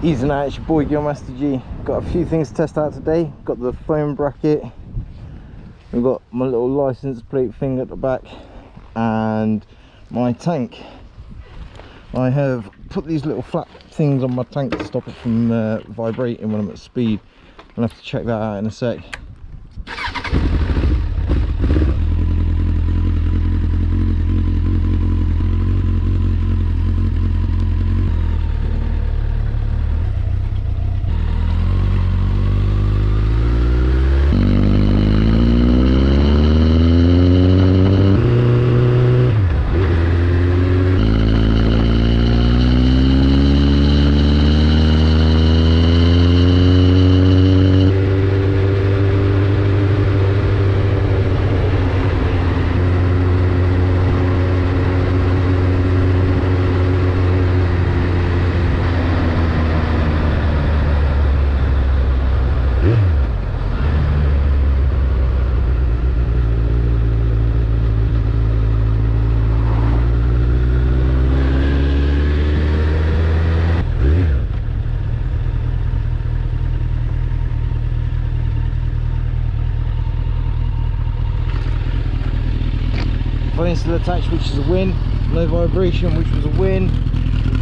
Easy now, it's your boy Master G. Got a few things to test out today. Got the foam bracket, we've got my little license plate thing at the back, and my tank. I have put these little flap things on my tank to stop it from vibrating when I'm at speed. I'll have to check that out in a sec. Phone still attached, which is a win. No vibration, which was a win.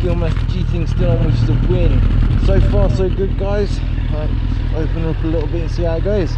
The Master G thing still on, which is a win. So far so good, guys. Right, open up a little bit and see how it goes.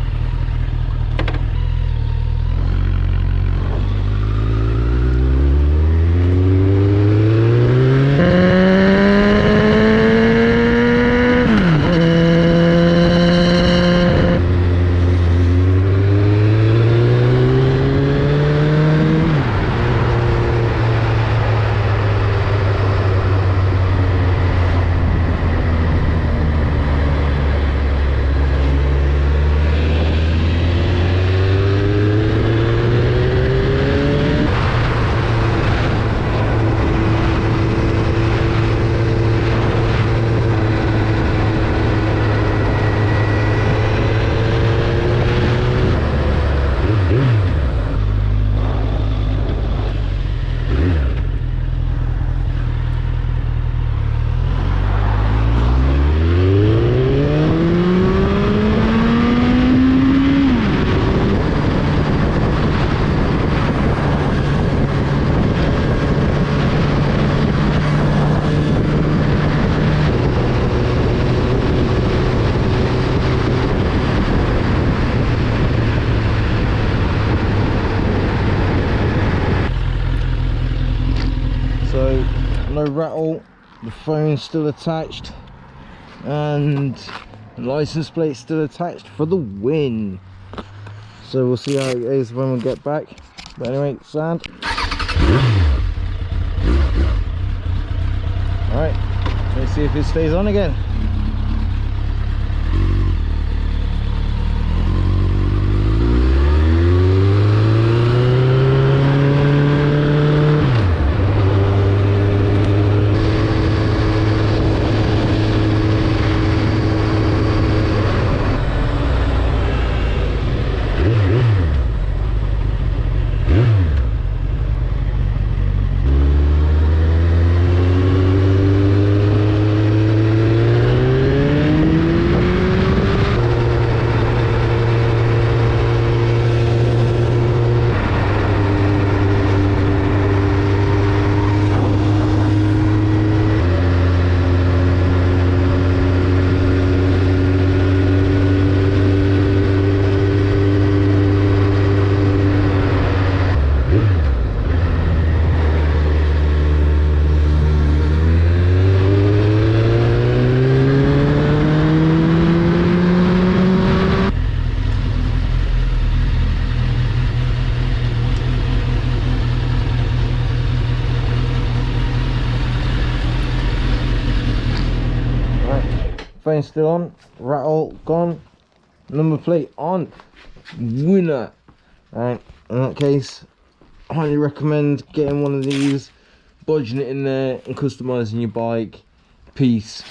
So no rattle, the phone's still attached, and the license plate's still attached for the win. So we'll see how it is when we get back. But anyway, sound. Alright, let's see if it stays on again. Phone still on, rattle gone, number plate on, winner. Right, in that case, I highly recommend getting one of these, bodging it in there and customizing your bike. Peace.